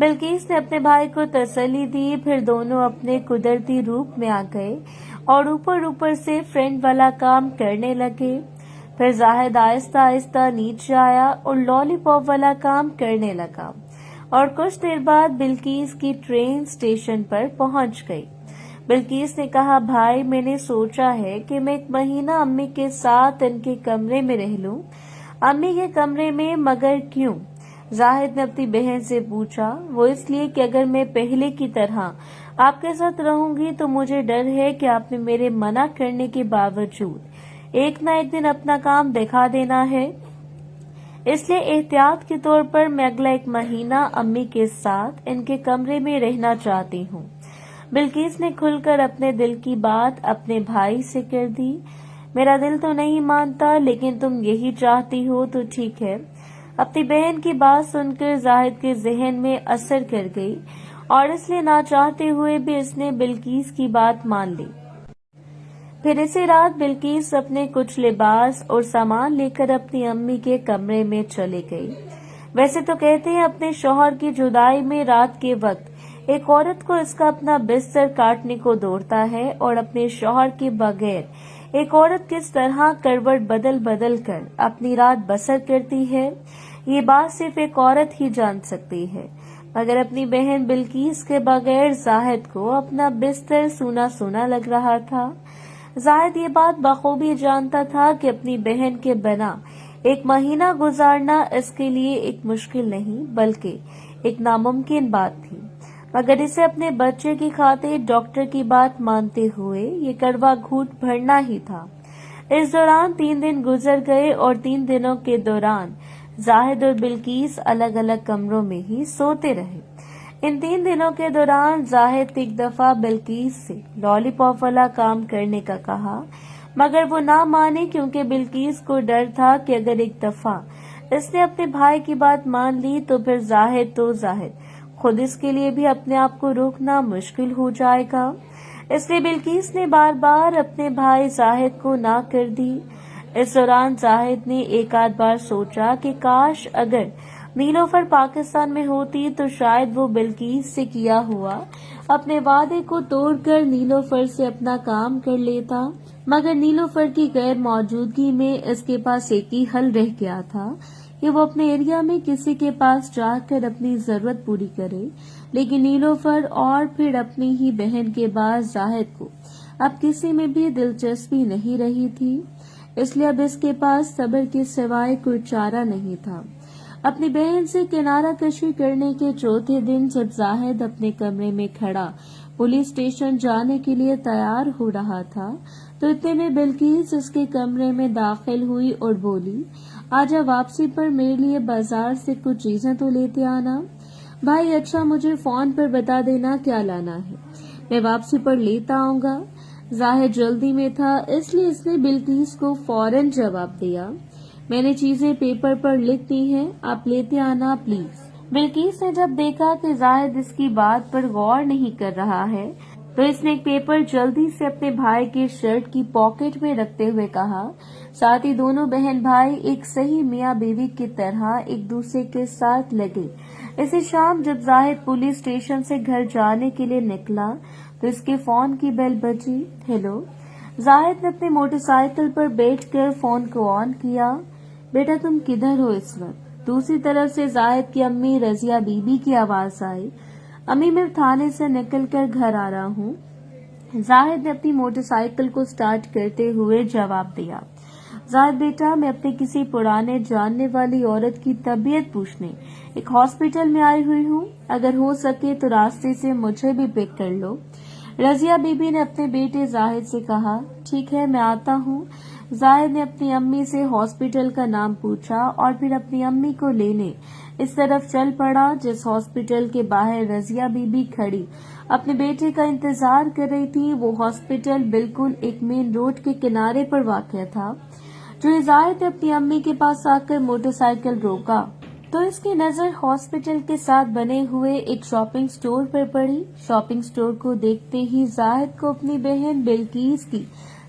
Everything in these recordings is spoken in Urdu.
بلقیس نے اپنے بھائی کو تسلی دی، پھر دونوں اپنے قدرتی روپ میں آ گئے اور اوپر سے فرینڈ والا کام کرنے لگے۔ پھر زاہد آہستہ آہستہ نیچے آیا اور لالی پاپ والا کام کرنے لگا اور کچھ دیر بعد بلقیس کی ٹرین اسٹیشن پر پہنچ گئی۔ بلقیس نے کہا، بھائی میں نے سوچا ہے کہ میں 1 مہینہ امی کے ساتھ ان کے کمرے میں رہ لوں۔ امی کے کمرے میں؟ مگر کیوں؟ زاہد نے اپنی بہن سے پوچھا۔ وہ اس لیے کہ اگر میں پہلے کی طرح آپ کے ساتھ رہوں گی تو مجھے ڈر ہے کہ آپ نے میرے منع کرنے کے باوجود ایک نہ ایک دن اپنا کام دکھا دینا ہے، اس لیے احتیاط کے طور پر میں اگلا 1 مہینہ امی کے ساتھ ان کے کمرے میں رہنا چاہتی ہوں۔ بلقیس نے کھل کر اپنے دل کی بات اپنے بھائی سے کر دی۔ میرا دل تو نہیں مانتا، لیکن تم یہی چاہتی ہو تو ٹھیک ہے۔ اپنی بہن کی بات سن کر زاہد کے ذہن میں اثر کر گئی اور اس لیے نہ چاہتے ہوئے بھی اس نے بلقیس کی بات مان لی۔ پھر اسی رات بلقیس اپنے کچھ لباس اور سامان لے کر اپنی امی کے کمرے میں چلے گئی۔ ویسے تو کہتے ہیں اپنے شوہر کی جدائی میں رات کے وقت ایک عورت کو اس کا اپنا بستر کاٹنے کو دوڑتا ہے، اور اپنے شوہر کے بغیر ایک عورت کس طرح کروٹ بدل بدل کر اپنی رات بسر کرتی ہے، یہ بات صرف ایک عورت ہی جان سکتی ہے۔ مگر اپنی بہن بلقیس کے بغیر زاہد کو اپنا بستر سونا سونا لگ رہا تھا۔ زاہد یہ بات بخوبی جانتا تھا کہ اپنی بہن کے بنا 1 مہینہ گزارنا اس کے لیے ایک مشکل نہیں بلکہ ایک ناممکن بات تھی، مگر اسے اپنے بچے کی خاطر ڈاکٹر کی بات مانتے ہوئے یہ کڑوا گھونٹ بھرنا ہی تھا۔ اس دوران 3 دن گزر گئے اور 3 دنوں کے دوران زاہد اور بلقیس الگ الگ کمروں میں ہی سوتے رہے۔ ان 3 دنوں کے دوران زاہد ایک دفعہ بلقیس سے لالی پاپ والا کام کرنے کا کہا، مگر وہ نہ مانے کیونکہ بلقیس کو ڈر تھا کہ اگر ایک دفعہ اس نے اپنے بھائی کی بات مان لی تو پھر زاہد خود اس کے لیے بھی اپنے آپ کو روکنا مشکل ہو جائے گا۔ اس لیے بلقیس نے بار بار اپنے بھائی زاہد کو نہ کر دی۔ اس دوران زاہد نے ایک آدھ بار سوچا کہ کاش اگر نیلوفر پاکستان میں ہوتی تو شاید وہ بلقیس سے کیا ہوا اپنے وعدے کو توڑ کر نیلوفر سے اپنا کام کر لیتا، مگر نیلوفر کی غیر موجودگی میں اس کے پاس ایک ہی حل رہ گیا تھا کہ وہ اپنے ایریا میں کسی کے پاس جا کر اپنی ضرورت پوری کرے۔ لیکن نیلوفر اور پھر اپنی ہی بہن کے بعد زاہد کو اب کسی میں بھی دلچسپی نہیں رہی تھی، اس لیے اب اس کے پاس صبر کے سوائے کوئی چارہ نہیں تھا۔ اپنی بہن سے کنارہ کشی کرنے کے 4تھے دن جب زاہد اپنے کمرے میں کھڑا پولیس اسٹیشن جانے کے لیے تیار ہو رہا تھا تو اتنے میں بلقیس اس کے کمرے میں داخل ہوئی اور بولی، آجا واپسی پر میرے لیے بازار سے کچھ چیزیں تو لیتے آنا۔ بھائی اچھا مجھے فون پر بتا دینا کیا لانا ہے، میں واپسی پر لیتا آؤں گا۔ زاہد جلدی میں تھا اس لیے اس نے بلقیس کو فوراً جواب دیا، میں نے چیزیں پیپر پر لکھ دی ہیں، آپ لیتے آنا پلیز۔ بلقیس نے جب دیکھا کہ زاہد اس کی بات پر غور نہیں کر رہا ہے تو اس نے ایک پیپر جلدی سے اپنے بھائی کے شرٹ کی پاکٹ میں رکھتے ہوئے کہا، ساتھ ہی دونوں بہن بھائی ایک صحیح میاں بیوی کی طرح ایک دوسرے کے ساتھ لگے۔ اسی شام جب زاہد پولیس اسٹیشن سے گھر جانے کے لیے نکلا تو اس کے فون کی بیل بجی۔ ہیلو، زاہد نے اپنے موٹر سائیکل پر بیٹھ کر فون کو آن کیا۔ بیٹا تم کدھر ہو اس وقت؟ دوسری طرف سے زاہد کی امی رضیہ بی بی کی آواز آئی، امی میں تھانے سے نکل کر گھر آ رہا ہوں۔ زاہد نے اپنی موٹر سائیکل کو سٹارٹ کرتے ہوئے جواب دیا، زاہد بیٹا میں اپنے کسی پرانے جاننے والی عورت کی طبیعت پوچھنے ایک ہاسپٹل میں آئی ہوئی ہوں، اگر ہو سکے تو راستے سے مجھے بھی پک کر لو۔ رضیہ بی بی نے اپنے بیٹے زاہد سے کہا، ٹھیک ہے میں آتا ہوں۔ زاہد نے اپنی امی سے ہاسپٹل کا نام پوچھا اور پھر اپنی امی کو لینے اس طرف چل پڑا جس ہاسپٹل کے باہر رضیہ بی بی کھڑی اپنے بیٹے کا انتظار کر رہی تھی۔ وہ ہاسپٹل بالکل ایک مین روڈ کے کنارے پر واقع تھا۔ جو زاہد نے اپنی امی کے پاس آ کر موٹر سائیکل روکا تو اس کی نظر ہاسپٹل کے ساتھ بنے ہوئے ایک شاپنگ سٹور پر پڑی۔ شاپنگ سٹور کو دیکھتے ہی زاہد کو اپنی بہن بلقیس کی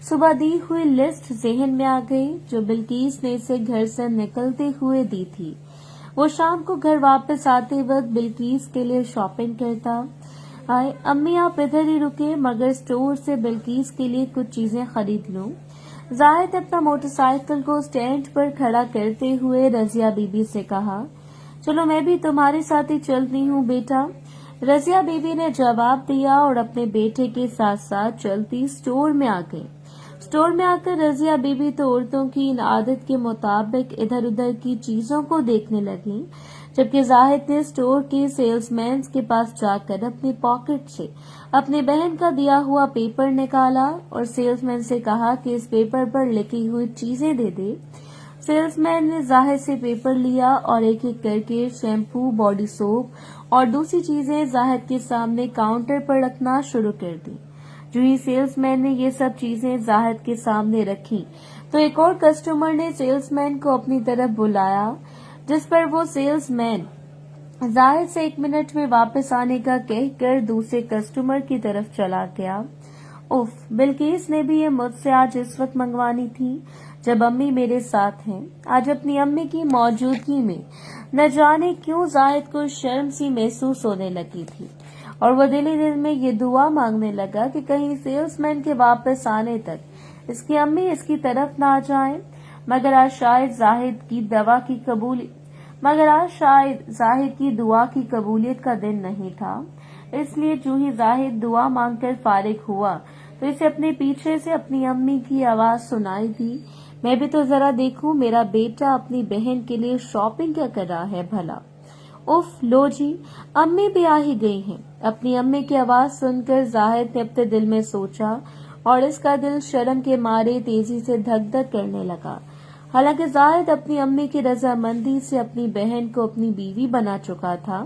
صبح دی ہوئی لسٹ ذہن میں آ گئی جو بلقیس نے اسے گھر سے نکلتے ہوئے دی تھی۔ وہ شام کو گھر واپس آتے وقت بلقیس کے لیے شاپنگ کرتا۔ آئے امی آپ ادھر ہی رکے، مگر سٹور سے بلقیس کے لیے کچھ چیزیں خرید لوں۔ زاہد نے اپنا موٹر سائیکل کو سٹینڈ پر کھڑا کرتے ہوئے رضیہ بی بی سے کہا، چلو میں بھی تمہارے ساتھ ہی چلتی ہوں بیٹا۔ رضیہ بی بی نے جواب دیا اور اپنے بیٹے کے ساتھ ساتھ چلتی سٹور میں آ گئی۔ سٹور میں آ کر رضیہ بی بی تو عورتوں کی ان عادت کے مطابق ادھر ادھر کی چیزوں کو دیکھنے لگی، جبکہ زاہد نے سٹور کے سیلز مین کے پاس جا کر اپنی پاکٹ سے اپنی بہن کا دیا ہوا پیپر نکالا اور سیلز مین سے کہا کہ اس پیپر پر لکھی ہوئی چیزیں دے دے۔ سیلز مین نے زاہد سے پیپر لیا اور ایک ایک کر کے شیمپو، باڈی سوپ اور دوسری چیزیں زاہد کے سامنے کاؤنٹر پر رکھنا شروع کر دی۔ جو ہی سیلز مین نے یہ سب چیزیں زاہد کے سامنے رکھی تو ایک اور کسٹمر نے سیلز مین کو اپنی طرف بلایا، جس پر وہ سیلز مین زاہد سے 1 منٹ میں واپس آنے کا کہہ کر دوسرے کسٹمر کی طرف چلا گیا۔ اف، بلقیس نے بھی یہ مجھ سے آج اس وقت منگوانی تھی جب امی میرے ساتھ ہیں۔ آج اپنی امی کی موجودگی میں نہ جانے کیوں زاہد کو شرم سی محسوس ہونے لگی تھی اور وہ دل ہی دل میں یہ دعا مانگنے لگا کہ کہیں سیلز مین کے واپس آنے تک اس کی امی اس کی طرف نہ جائیں۔ مگر آج شاید زاہد کی دعا کی قبولیت کا دن نہیں تھا، اس لیے جو ہی زاہد دعا مانگ کر فارغ ہوا تو اسے اپنے پیچھے سے اپنی امی کی آواز سنائی دی، میں بھی تو ذرا دیکھوں میرا بیٹا اپنی بہن کے لیے شاپنگ کیا کر رہا ہے بھلا۔ اف، لو جی، امی بھی آ ہی گئی ہیں۔ اپنی امی کی آواز سن کر زاہد نے اپنے دل میں سوچا اور اس کا دل شرم کے مارے تیزی سے دھک دھک کرنے لگا۔ حالانکہ زاہد اپنی امی کی رضامندی سے اپنی بہن کو اپنی بیوی بنا چکا تھا،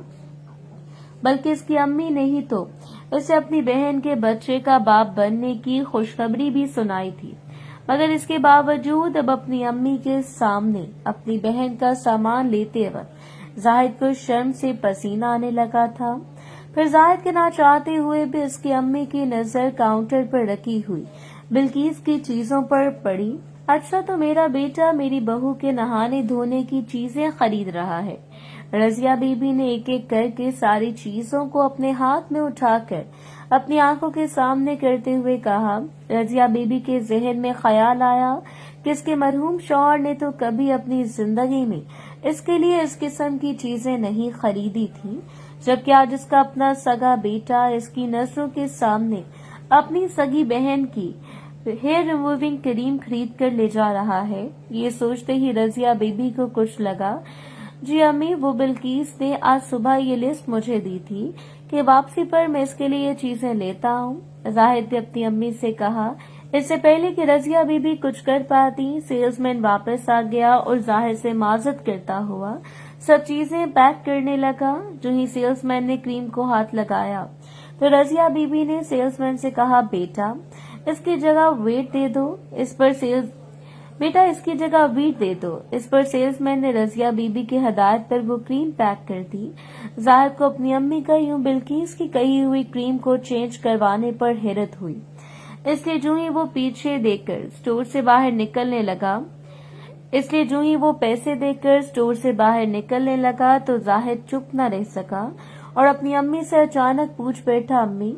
بلکہ اس کی امی نے ہی تو اسے اپنی بہن کے بچے کا باپ بننے کی خوشخبری بھی سنائی تھی، مگر اس کے باوجود اب اپنی امی کے سامنے اپنی بہن کا سامان لیتے وقت زاہد کو شرم سے پسینہ آنے لگا تھا۔ پھر زاہد کے نہ چاہتے ہوئے بھی اس کی امی کی نظر کاؤنٹر پر رکھی ہوئی بلقیس کی چیزوں پر پڑی۔ اچھا، تو میرا بیٹا میری بہو کے نہانے دھونے کی چیزیں خرید رہا ہے۔ رضیہ بی بی نے ایک ایک کر کے ساری چیزوں کو اپنے ہاتھ میں اٹھا کر اپنی آنکھوں کے سامنے کرتے ہوئے کہا۔ رضیہ بی بی کے ذہن میں خیال آیا کہ اس کے مرحوم شوہر نے تو کبھی اپنی زندگی میں اس کے لیے اس قسم کی چیزیں نہیں خریدی تھی، جبکہ آج اس کا اپنا سگا بیٹا اس کی نظروں کے سامنے اپنی سگی بہن کی ہیئر ریموونگ کریم خرید کر لے جا رہا ہے۔ یہ سوچتے ہی رضیہ بی بی کو کچھ لگا، جی امی، وہ بلقیس نے آج صبح یہ لسٹ مجھے دی تھی کہ واپسی پر میں اس کے لیے یہ چیزیں لیتا ہوں۔ زاہد نے اپنی امی سے کہا۔ اس سے پہلے کہ رضیہ بی بی کچھ کر پاتی، سیلز مین واپس آ گیا اور زاہد سے معذرت کرتا ہوا سب چیزیں پیک کرنے لگا۔ جو ہی سیلز مین نے کریم کو ہاتھ لگایا تو رضیہ بی بی نے سیلز مین سے کہا، بیٹا اس کی جگہ ویٹ دے دو۔ اس پر سیلز مین نے رضیہ بی بی کی ہدایت پر وہ کریم پیک کر دی۔ زاہد کو اپنی امی کا یوں بلقیس کی کہی ہوئی کریم کو چینج کروانے پر حیرت ہوئی، اس لیے جو ہی وہ پیسے دے کر اسٹور سے باہر نکلنے لگا تو زاہد چپ نہ رہ سکا اور اپنی امی سے اچانک پوچھ بیٹھا، امی،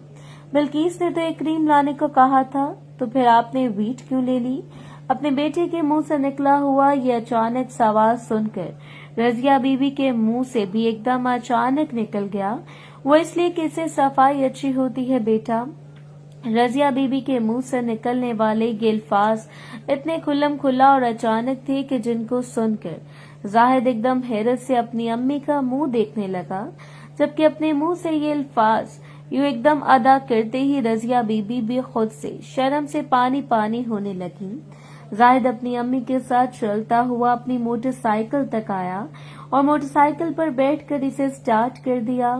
بلقیس نے تو ایک کریم لانے کو کہا تھا، تو پھر آپ نے ویٹ کیوں لے لی؟ اپنے بیٹے کے منہ سے نکلا ہوا یہ اچانک سوال سن کر رضیہ بی بی کے منہ سے بھی ایک دم اچانک نکل گیا، وہ اس لیے کہ اسے صفائی اچھی ہوتی ہے بیٹا۔ رضیہ بی بی کے منہ سے نکلنے والے یہ الفاظ اتنے کھلم کھلا اور اچانک تھے کہ جن کو سن کر زاہد ایک دم حیرت سے اپنی امی کا منہ دیکھنے لگا، جبکہ اپنے منہ سے یہ الفاظ یوں ایک دم ادا کرتے ہی رضیہ بی بی بھی خود سے شرم سے پانی پانی ہونے لگی۔ زاہد اپنی امی کے ساتھ چلتا ہوا اپنی موٹر سائیکل تک آیا اور موٹر سائیکل پر بیٹھ کر اسے سٹارٹ کر دیا۔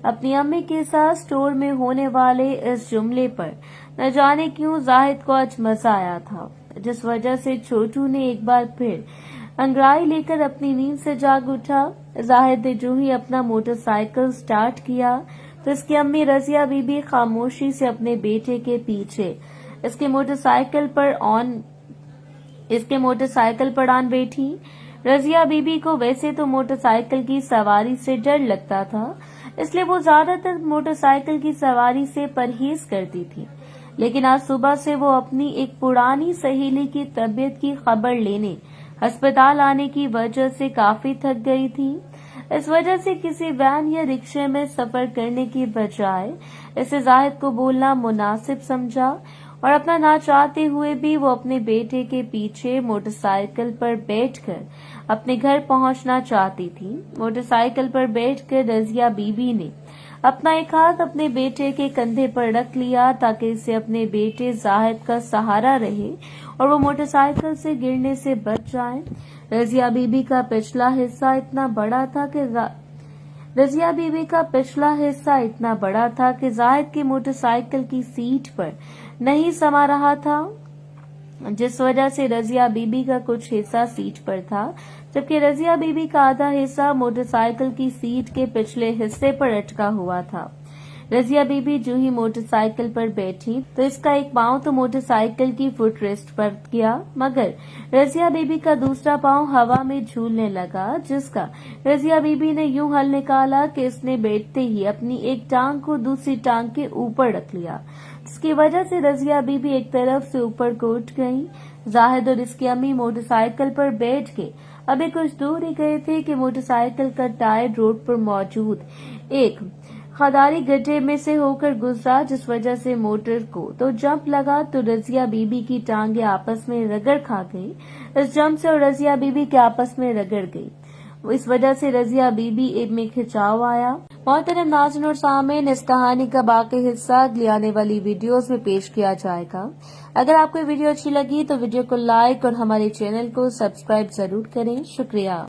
اپنی امی کے ساتھ سٹور میں ہونے والے اس جملے پر نہ جانے کیوں زاہد کو آج مزہ آیا تھا، جس وجہ سے چھوٹو نے ایک بار پھر انگڑائی لے کر اپنی نیند سے جاگ اٹھا۔ زاہد نے جو ہی اپنا موٹر سائیکل سٹارٹ کیا تو اس کی امی رضیہ بی بی خاموشی سے اپنے بیٹے کے پیچھے اس کے موٹر سائیکل پر آن بیٹھی۔ رضیہ بی بی کو ویسے تو موٹر سائیکل کی سواری سے ڈر لگتا تھا، اس لیے وہ زیادہ تر موٹر سائیکل کی سواری سے پرہیز کرتی تھی، لیکن آج صبح سے وہ اپنی ایک پرانی سہیلی کی طبیعت کی خبر لینے ہسپتال آنے کی وجہ سے کافی تھک گئی تھی۔ اس وجہ سے کسی وین یا رکشے میں سفر کرنے کی بجائے اسے زاہد کو بولنا مناسب سمجھا اور اپنا نہ چاہتے ہوئے بھی وہ اپنے بیٹے کے پیچھے موٹر سائیکل پر بیٹھ کر اپنے گھر پہنچنا چاہتی تھی۔ موٹر سائیکل پر بیٹھ کر رضیہ بی بی نے اپنا ایک ہاتھ اپنے بیٹے کے کندھے پر رکھ لیا تاکہ اسے اپنے بیٹے زاہد کا سہارا رہے اور وہ موٹر سائیکل سے گرنے سے بچ جائے۔ رضیہ بی بی کا پچھلا حصہ اتنا بڑا تھا کہ زاہد کی موٹر سائیکل کی سیٹ پر نہیں سما رہا تھا، جس وجہ سے رضیہ بی بی کا کچھ حصہ سیٹ پر تھا، جبکہ رضیہ بی بی کا آدھا حصہ موٹر سائیکل کی سیٹ کے پچھلے حصے پر اٹکا ہوا تھا۔ رضیہ بی بی جو ہی موٹر سائیکل پر بیٹھی تو اس کا ایک پاؤں تو موٹر سائیکل کی فٹ ریسٹ پر گیا، مگر رضیہ بی بی کا دوسرا پاؤں ہوا میں جھولنے لگا، جس کا رضیہ بی بی نے یوں حل نکالا کہ اس نے بیٹھتے ہی اپنی ایک ٹانگ کو دوسری ٹانگ کے اوپر رکھ لیا، جس کی وجہ سے رضیہ بی بی ایک طرف سے اوپر کو اٹھ گئی۔ زاہد اور اس کی امی موٹر سائیکل پر بیٹھ کے ابھی کچھ دور ہی گئے تھے کہ موٹر سائیکل کا ٹائر روڈ پر موجود ایک خداری گڈھے میں سے ہو کر گزرا، جس وجہ سے موٹر کو تو جمپ لگا تو رضیہ بی بی کی ٹانگیں آپس میں رگڑ کھا گئی۔ اس جمپ سے اور رضیہ بی بی کے آپس میں رگڑ گئی، اس وجہ سے رضیہ بی بی میں کھچاؤ آیا۔ محترم ناظرین اور سامعین، اس کہانی کا باقی حصہ اگلی آنے والی ویڈیوز میں پیش کیا جائے گا۔ اگر آپ کو ویڈیو اچھی لگی تو ویڈیو کو لائک اور ہمارے چینل کو سبسکرائب ضرور کریں۔ شکریہ۔